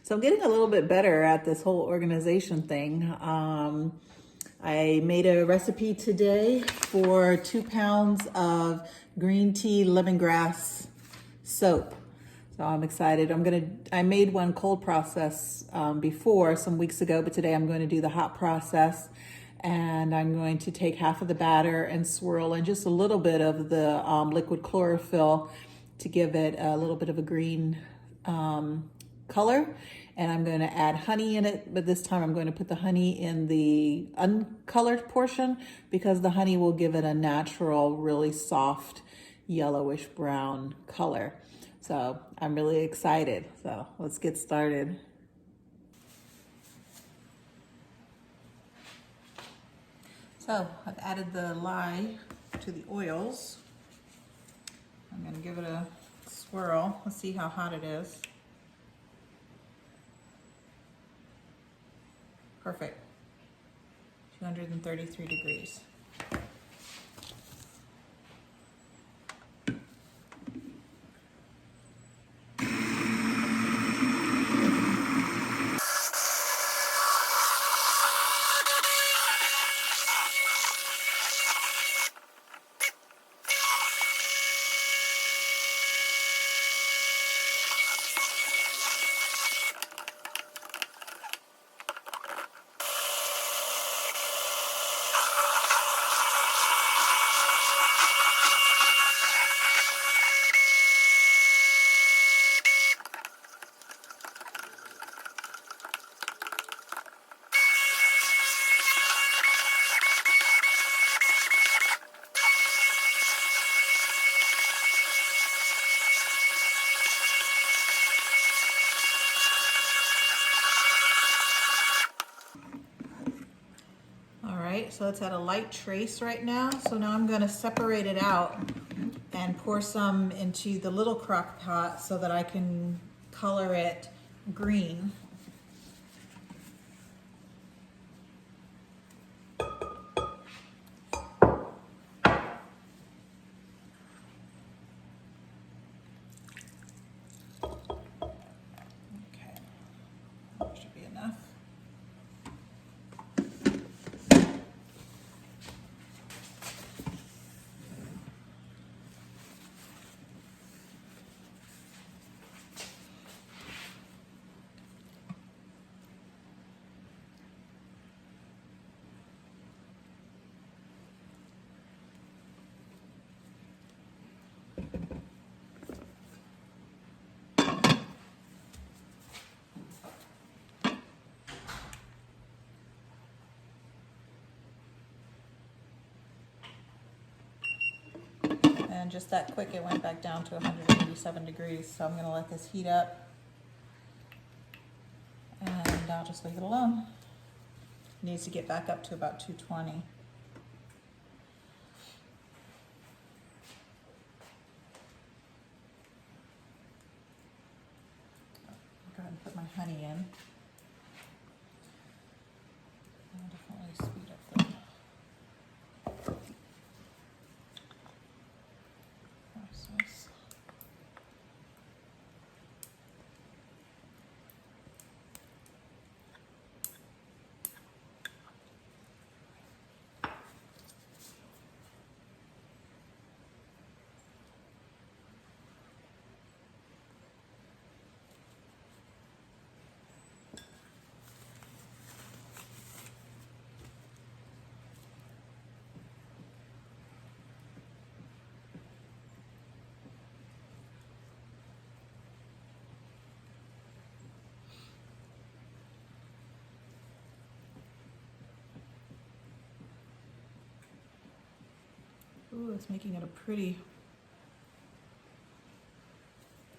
So I'm getting a little bit better at this whole organization thing. I made a recipe today for 2 pounds of green tea lemongrass soap. So I'm excited. I made one cold process before some weeks ago, but today I'm going to do the hot process. And I'm going to take half of the batter and swirl in just a little bit of the liquid chlorophyll to give it a little bit of a green color. And I'm going to add honey in it, but this time I'm going to put the honey in the uncolored portion because the honey will give it a natural, really soft, yellowish brown color. So I'm really excited. So let's get started. So I've added the lye to the oils. I'm going to give it a swirl. Let's see how hot it is. Perfect. 233 degrees. So it's at a light trace right now. So now I'm going to separate it out and pour some into the little crock pot so that I can color it green. Okay, that should be enough. And just that quick, it went back down to 187 degrees. So I'm going to let this heat up and I'll just leave it alone. It needs to get back up to about 220. I'll go ahead and put my honey in. I'll definitely speed up the process. Ooh, it's making it a pretty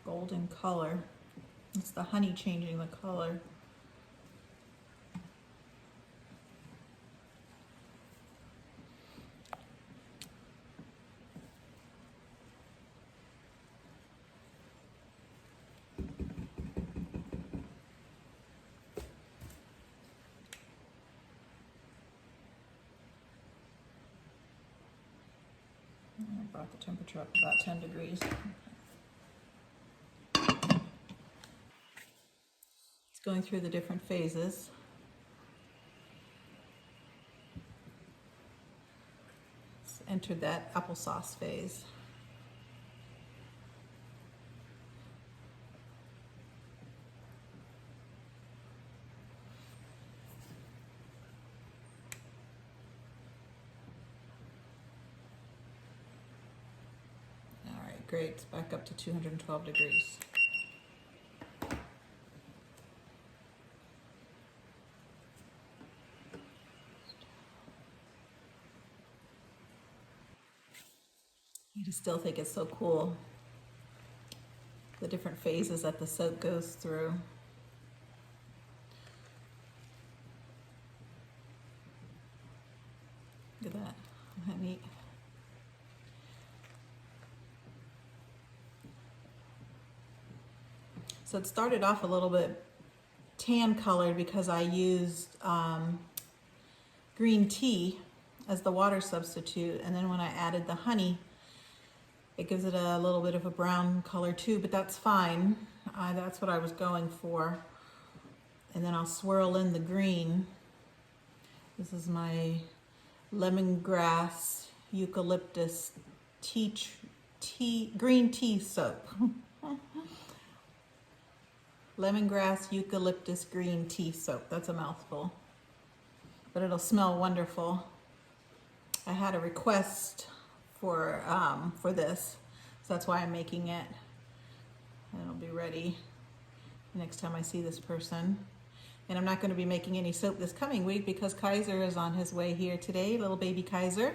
golden color. It's the honey changing the color. I brought the temperature up about 10 degrees. Let's going through the different phases. It's entered that applesauce phase. All right, great. It's back up to 212 degrees. I just still think it's so cool, the different phases that the soap goes through. Look at that, isn't that neat? So it started off a little bit tan colored because I used green tea as the water substitute, and then when I added the honey, it gives it a little bit of a brown color too, but that's fine. That's what I was going for. And then I'll swirl in the green. This is my lemongrass eucalyptus green tea soap. Lemongrass eucalyptus green tea soap. That's a mouthful, but it'll smell wonderful. I had a request for this, so that's why I'm making it. And it'll be ready next time I see this person. And I'm not going to be making any soap this coming week because Kaiser is on his way here today, little baby Kaiser,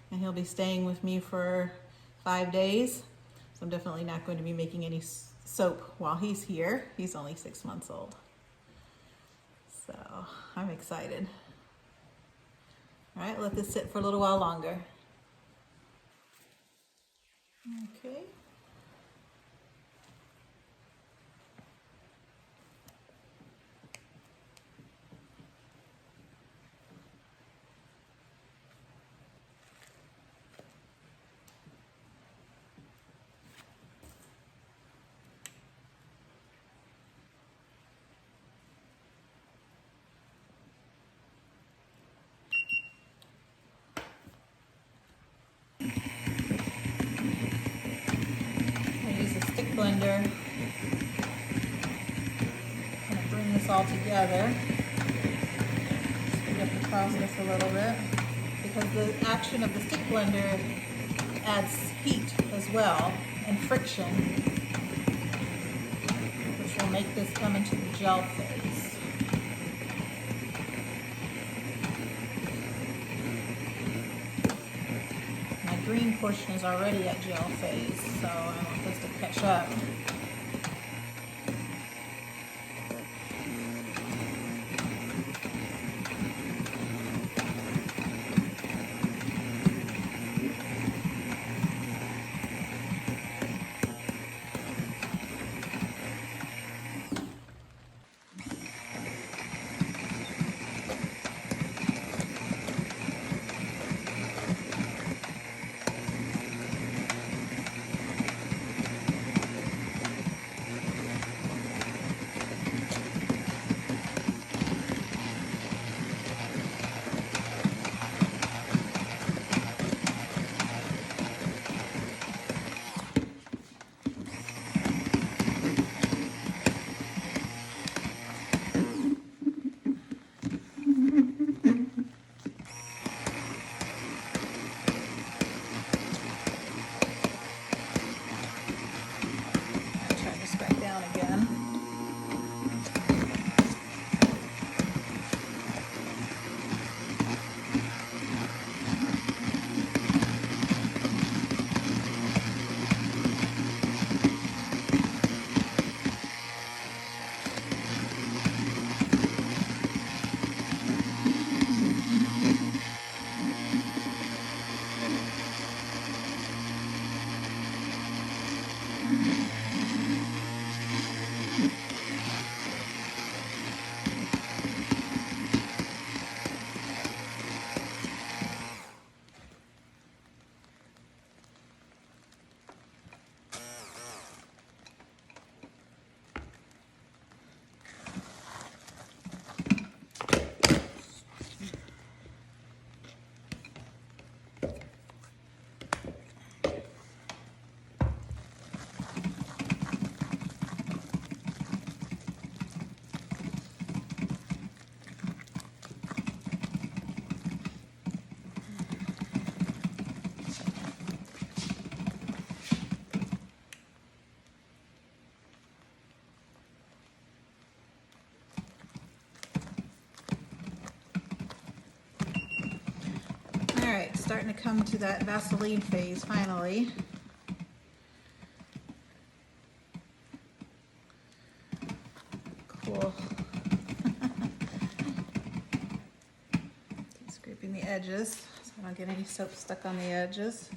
and he'll be staying with me for 5 days. So I'm definitely not going to be making any soap while he's here. He's only 6 months old. So I'm excited. All right, let this sit for a little while longer. Okay. Blender. I'm going to bring this all together, speed up the process a little bit, because the action of the stick blender adds heat as well and friction, which will make this come into the gel phase. My green portion is already at gel phase, so I want this to catch up. starting to come to that Vaseline phase finally. Cool. Keep scraping the edges so I don't get any soap stuck on the edges.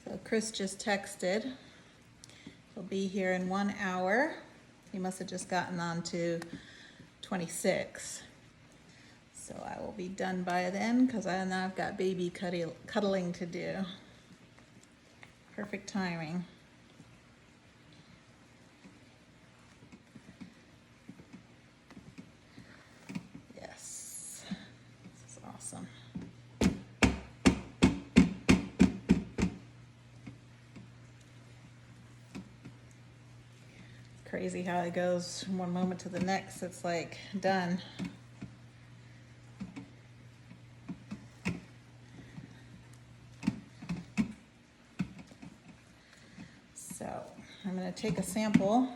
So Chris just texted. He'll be here in 1 hour. He must have just gotten on to 26. So I will be done by then because now I've got baby cuddling to do. Perfect timing. Yes, this is awesome. Crazy how it goes from one moment to the next. It's like done. So I'm going to take a sample.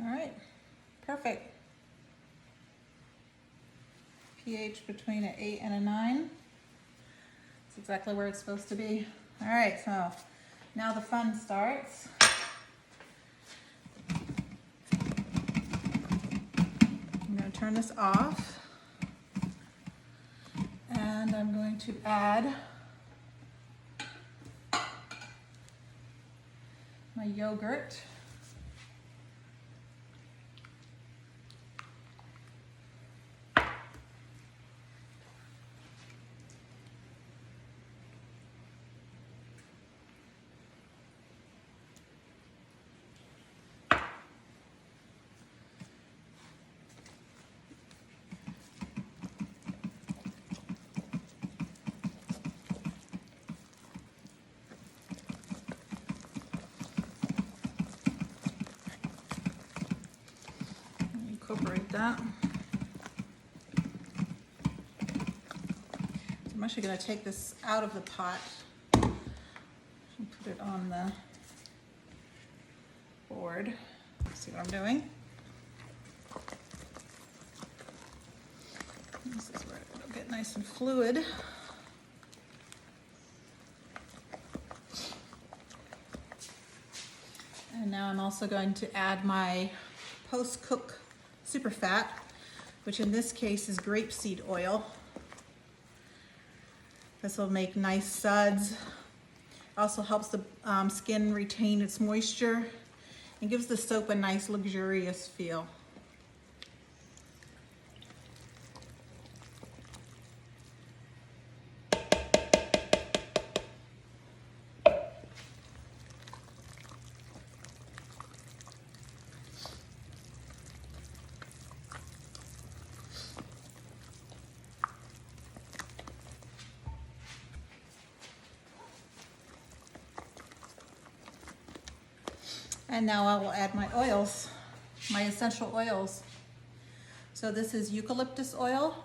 All right, perfect. pH between an 8 and a 9. That's exactly where it's supposed to be. All right, so now the fun starts. I'm going to turn this off, and I'm going to add my yogurt. Incorporate that. So I'm actually going to take this out of the pot and put it on the board. See what I'm doing? This is where it'll get nice and fluid. And now I'm also going to add my post-cook super fat, which in this case is grapeseed oil. This will make nice suds. Also helps the skin retain its moisture and gives the soap a nice luxurious feel. And now I will add my oils, my essential oils. So this is eucalyptus oil.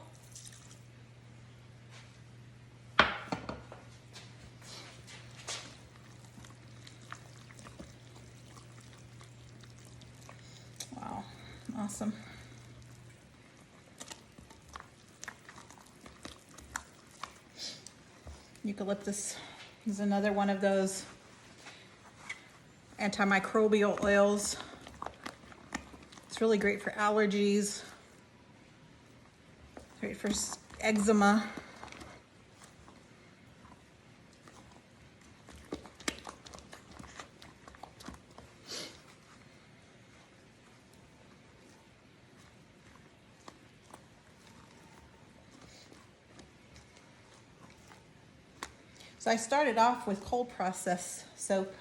Wow, awesome. Eucalyptus is another one of those antimicrobial oils. It's really great for allergies, great for eczema. So I started off with cold process soap,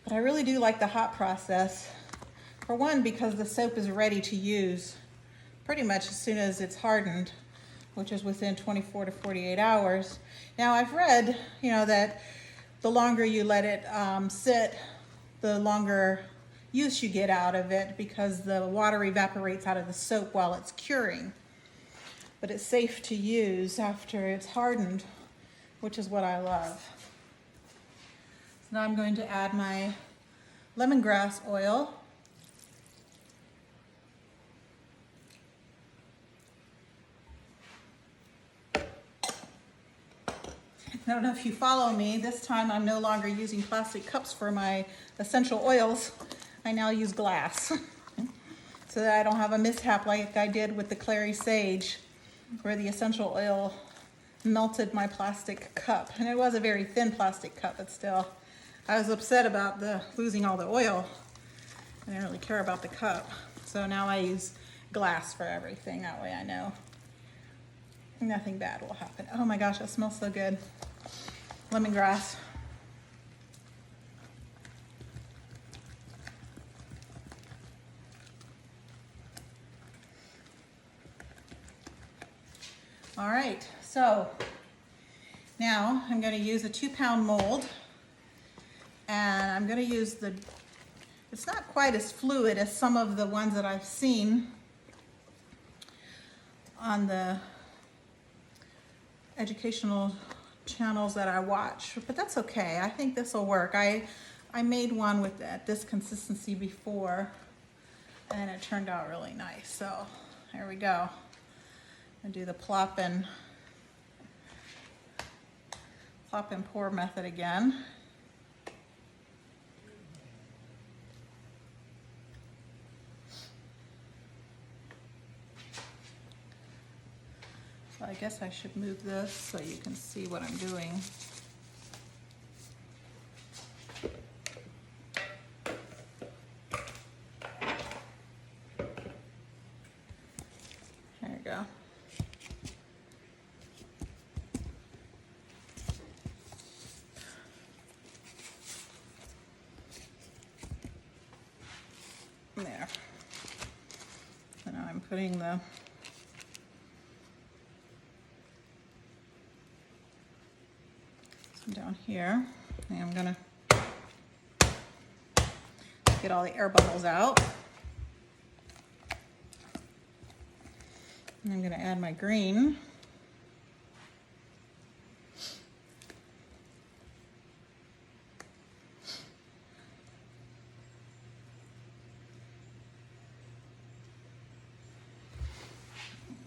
but I really do like the hot process. For one, because the soap is ready to use pretty much as soon as it's hardened, which is within 24 to 48 hours. Now I've read, that the longer you let it sit, the longer use you get out of it because the water evaporates out of the soap while it's curing. But it's safe to use after it's hardened, which is what I love. So now I'm going to add my lemongrass oil. I don't know if you follow me, this time I'm no longer using plastic cups for my essential oils. I now use glass so that I don't have a mishap like I did with the clary sage, where the essential oil melted my plastic cup. And it was a very thin plastic cup, but still, I was upset about losing all the oil. I didn't really care about the cup. So now I use glass for everything. That way I know nothing bad will happen. Oh my gosh, that smells so good. Lemongrass. All right, so now I'm going to use a 2-pound mold, and I'm going to use it's not quite as fluid as some of the ones that I've seen on the educational channels that I watch, but that's okay. I think this will work. I made one with this consistency before, and it turned out really nice. So there we go. I do the plop and pour method again. So I guess I should move this so you can see what I'm doing. There you go. There. So now I'm putting some down here, and I'm gonna get all the air bubbles out. And I'm gonna add my green.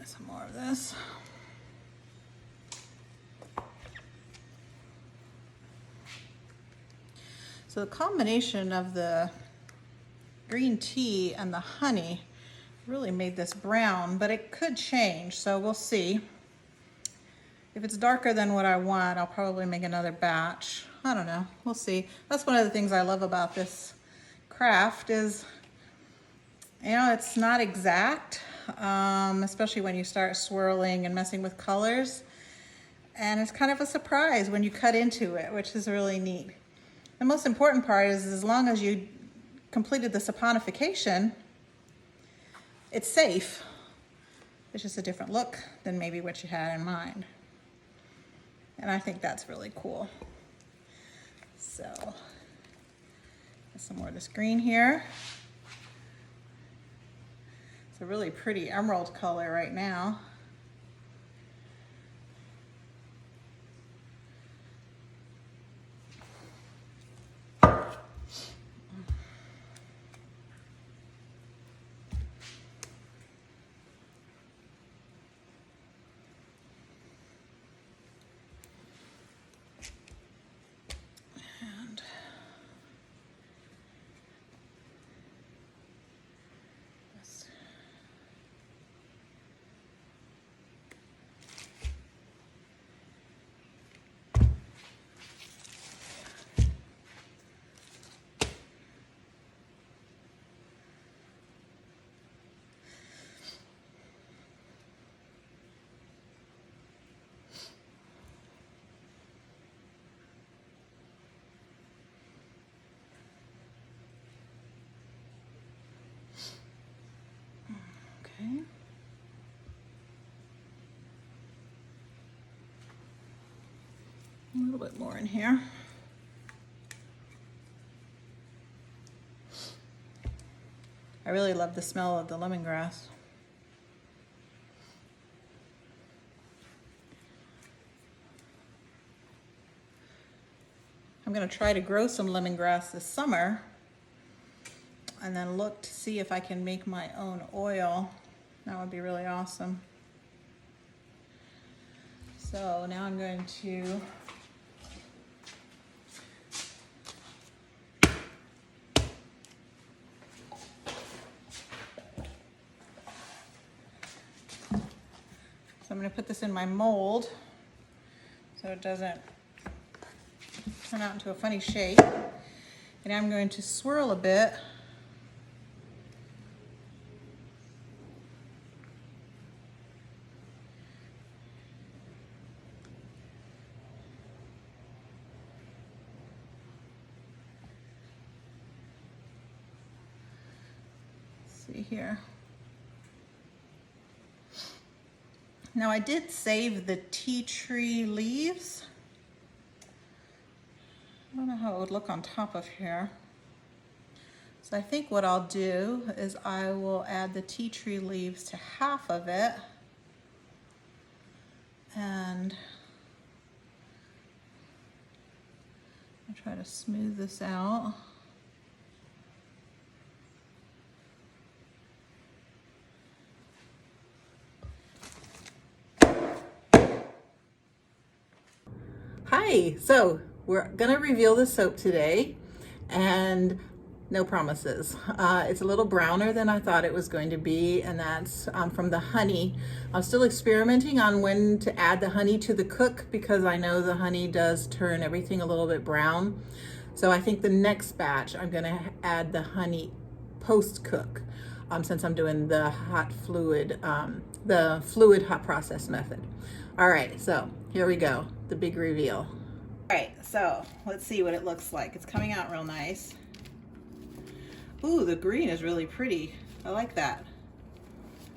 Some more of this. So the combination of the green tea and the honey really made this brown, but it could change, so we'll see. If it's darker than what I want, I'll probably make another batch. I don't know, we'll see. That's one of the things I love about this craft is, it's not exact, especially when you start swirling and messing with colors. And it's kind of a surprise when you cut into it, which is really neat. The most important part is as long as you completed the saponification, it's safe. It's just a different look than maybe what you had in mind. And I think that's really cool. So, some more of this green here. It's a really pretty emerald color right now. little bit more in here. I really love the smell of the lemongrass. I'm going to try to grow some lemongrass this summer and then look to see if I can make my own oil. That would be really awesome. So now I'm going to I'm going to put this in my mold so it doesn't turn out into a funny shape. And I'm going to swirl a bit. Let's see here. Now I did save the tea tree leaves. I don't know how it would look on top of here. So I think what I'll do is I will add the tea tree leaves to half of it. And I'll try to smooth this out. Hi, so we're gonna reveal the soap today, and no promises. It's a little browner than I thought it was going to be, and that's from the honey. I'm still experimenting on when to add the honey to the cook because I know the honey does turn everything a little bit brown. So I think the next batch I'm gonna add the honey post-cook since I'm doing the hot fluid, the fluid hot process method. All right, so here we go, the big reveal. All right, so let's see what it looks like. It's coming out real nice. Ooh, the green is really pretty. I like that.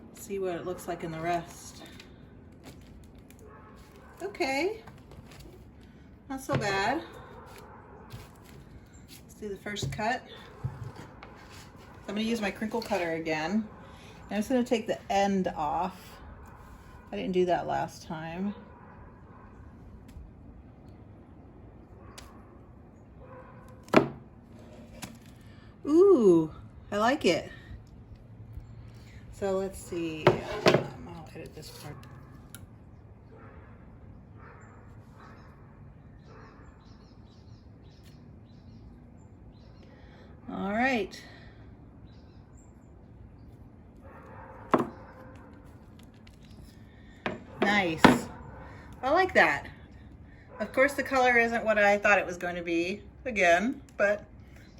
Let's see what it looks like in the rest. Okay, not so bad. Let's do the first cut. I'm gonna use my crinkle cutter again. I'm just gonna take the end off. I didn't do that last time. Ooh, I like it. So let's see. I'll edit this part. All right. Nice. I like that. Of course, the color isn't what I thought it was going to be, again, but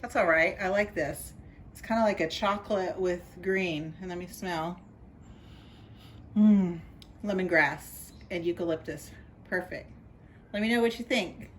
that's all right. I like this. It's kind of like a chocolate with green. And let me smell. Lemongrass and eucalyptus. Perfect. Let me know what you think.